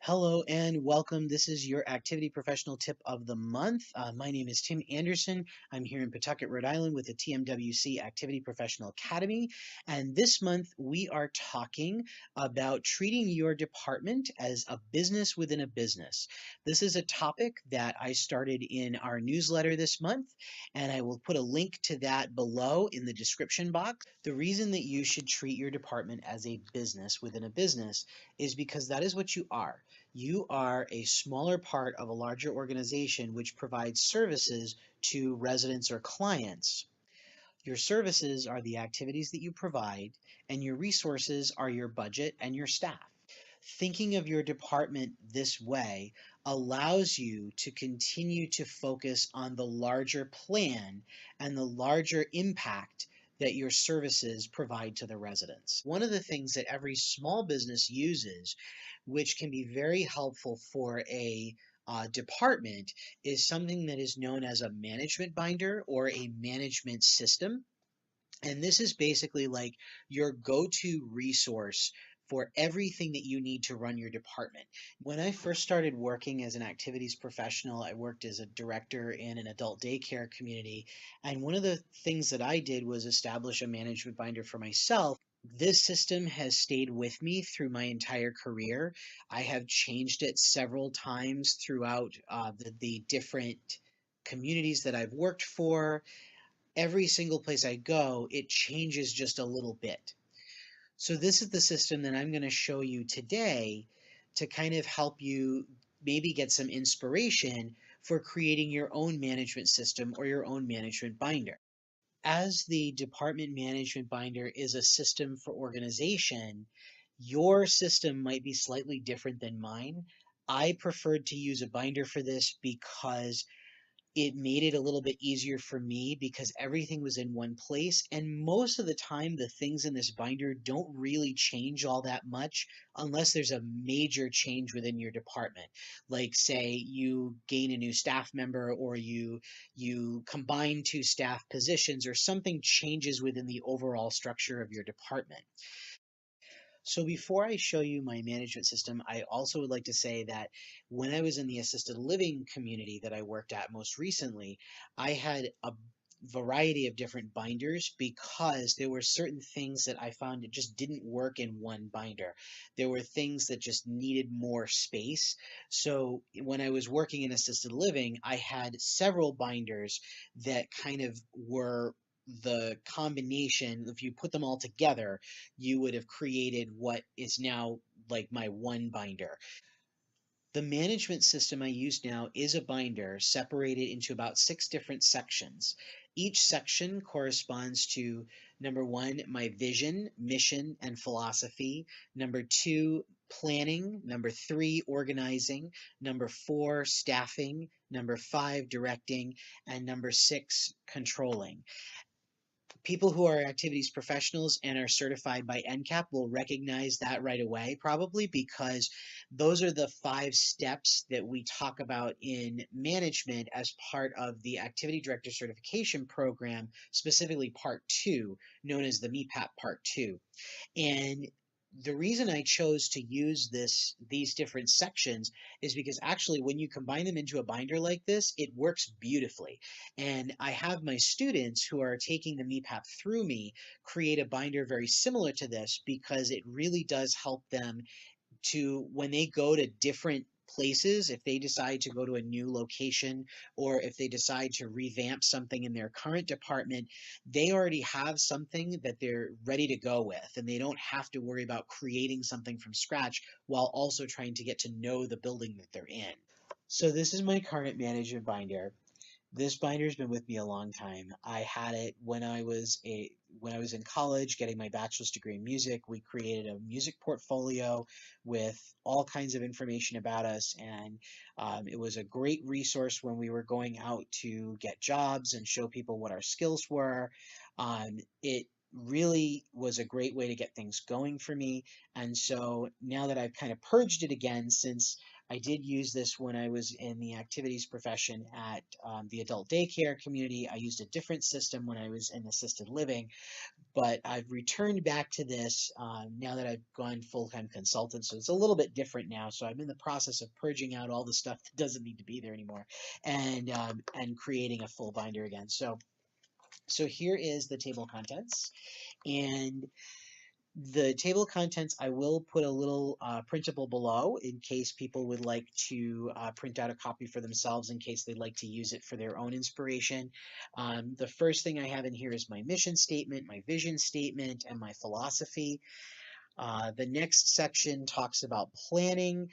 Hello and welcome. This is your activity professional tip of the month. My name is Tim Anderson. I'm here in Pawtucket, Rhode Island with the TMWC Activity Professional Academy. And this month we are talking about treating your department as a business within a business. This is a topic that I started in our newsletter this month, and I will put a link to that below in the description box. The reason that you should treat your department as a business within a business is because that is what you are. You are a smaller part of a larger organization which provides services to residents or clients. Your services are the activities that you provide, and your resources are your budget and your staff. Thinking of your department this way allows you to continue to focus on the larger plan and the larger impact that your services provide to the residents. One of the things that every small business uses, which can be very helpful for a department, is something that is known as a management binder or a management system. And this is basically like your go-to resource for everything that you need to run your department. When I first started working as an activities professional, I worked as a director in an adult daycare community. And one of the things that I did was establish a management binder for myself. This system has stayed with me through my entire career. I have changed it several times throughout the different communities that I've worked for. Every single place I go, it changes just a little bit. So this is the system that I'm going to show you today to kind of help you maybe get some inspiration for creating your own management system or your own management binder. As the department management binder is a system for organization, your system might be slightly different than mine. I preferred to use a binder for this because it made it a little bit easier for me because everything was in one place. And most of the time, the things in this binder don't really change all that much unless there's a major change within your department. Like say you gain a new staff member or you combine two staff positions or something changes within the overall structure of your department. So before I show you my management system, I also would like to say that when I was in the assisted living community that I worked at most recently, I had a variety of different binders because there were certain things that I found it just didn't work in one binder. There were things that just needed more space. So when I was working in assisted living, I had several binders that kind of were the combination. If you put them all together, you would have created what is now like my one binder. The management system I use now is a binder separated into about 6 different sections. Each section corresponds to number 1, my vision, mission, and philosophy. Number 2, planning. Number 3, organizing. Number 4, staffing. Number 5, directing. And number 6, controlling. People who are activities professionals and are certified by NCAP will recognize that right away, probably because those are the 5 steps that we talk about in management as part of the Activity Director Certification Program, specifically Part 2, known as the MEPAP Part 2. And the reason I chose to use these different sections is because actually when you combine them into a binder like this, it works beautifully. And I have my students who are taking the MEPAP through me create a binder very similar to this because it really does help them to, when they go to different places, if they decide to go to a new location or if they decide to revamp something in their current department, they already have something that they're ready to go with, and they don't have to worry about creating something from scratch while also trying to get to know the building that they're in. So this is my current management binder. This binder's been with me a long time. I had it when I was in college getting my bachelor's degree in music. We created a music portfolio with all kinds of information about us, and it was a great resource when we were going out to get jobs and show people what our skills were. It really was a great way to get things going for me. And so now that I've kind of purged it again, since I did use this when I was in the activities profession at the adult daycare community. I used a different system when I was in assisted living, but I've returned back to this now that I've gone full-time consultant. So it's a little bit different now. So I'm in the process of purging out all the stuff that doesn't need to be there anymore, and creating a full binder again. So here is the table of contents, and the table of contents, I will put a little printable below in case people would like to print out a copy for themselves, in case they'd like to use it for their own inspiration. The first thing I have in here is my mission statement, my vision statement, and my philosophy. The next section talks about planning.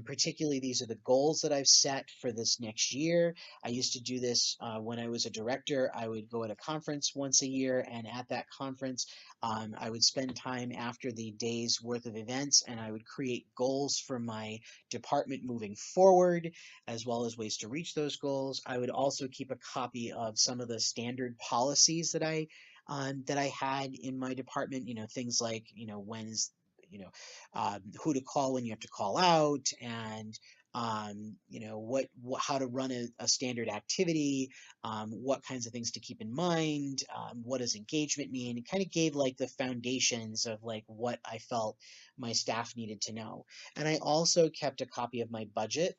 Particularly, these are the goals that I've set for this next year. I used to do this when I was a director. I would go at a conference once a year, and at that conference, I would spend time after the day's worth of events, and I would create goals for my department moving forward, as well as ways to reach those goals. I would also keep a copy of some of the standard policies that I had in my department, things like, when's, who to call when you have to call out, and, how to run a standard activity, what kinds of things to keep in mind, what does engagement mean. It kind of gave like the foundations of like what I felt my staff needed to know. And I also kept a copy of my budget,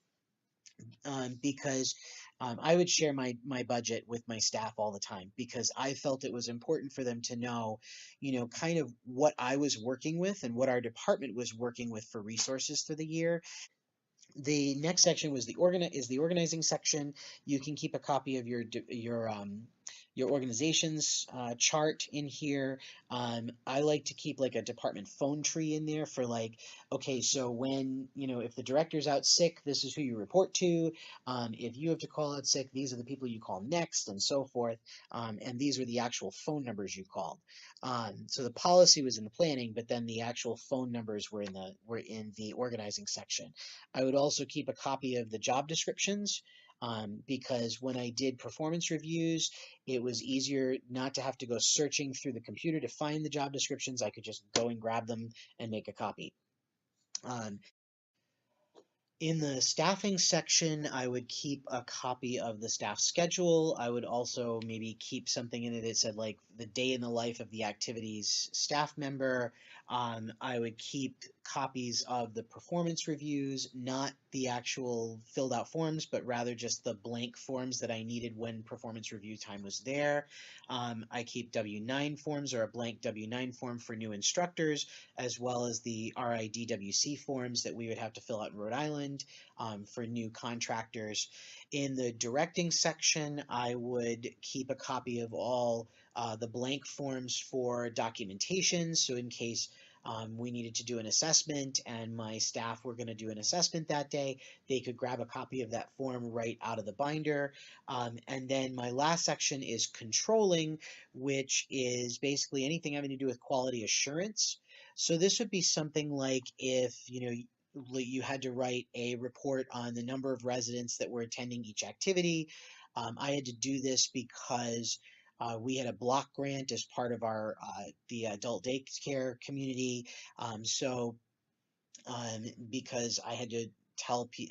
because I would share my budget with my staff all the time, because I felt it was important for them to know, kind of what I was working with and what our department was working with for resources for the year. The next section was the organizing section. You can keep a copy of your organization's chart in here. I like to keep like a department phone tree in there for like, okay, so when, if the director's out sick, this is who you report to. If you have to call out sick, these are the people you call next, and so forth. And these were the actual phone numbers you called. So the policy was in the planning, but then the actual phone numbers were in the organizing section. I would also keep a copy of the job descriptions, because when I did performance reviews, it was easier not to have to go searching through the computer to find the job descriptions. I could just go and grab them and make a copy. Um, in the staffing section, I would keep a copy of the staff schedule. I would also maybe keep something in it that said like the day in the life of the activities staff member. I would keep copies of the performance reviews, not the actual filled out forms, but rather just the blank forms that I needed when performance review time was there. I keep W-9 forms, or a blank W-9 form for new instructors, as well as the RIDWC forms that we would have to fill out in Rhode Island for new contractors. In the directing section, I would keep a copy of all the blank forms for documentation. So in case we needed to do an assessment and my staff were going to do an assessment that day, they could grab a copy of that form right out of the binder. And then my last section is controlling, which is basically anything having to do with quality assurance. So this would be something like if, you had to write a report on the number of residents that were attending each activity. I had to do this because we had a block grant as part of the adult daycare community. So because I had to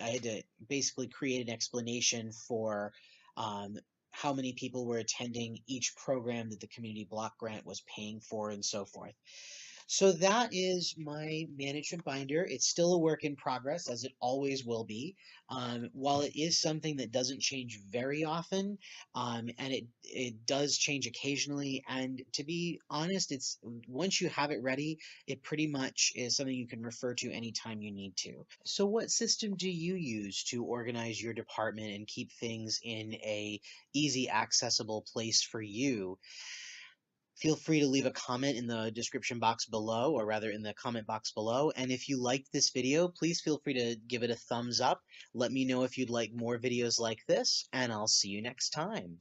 I had to basically create an explanation for how many people were attending each program that the community block grant was paying for, and so forth. So that is my management binder. It's still a work in progress, as it always will be. While it is something that doesn't change very often, and it does change occasionally, and to be honest, it's once you have it ready, it pretty much is something you can refer to anytime you need to. So what system do you use to organize your department and keep things in a easy, accessible place for you? Feel free to leave a comment in the description box below, or rather in the comment box below. And if you liked this video, please feel free to give it a thumbs up. Let me know if you'd like more videos like this, and I'll see you next time.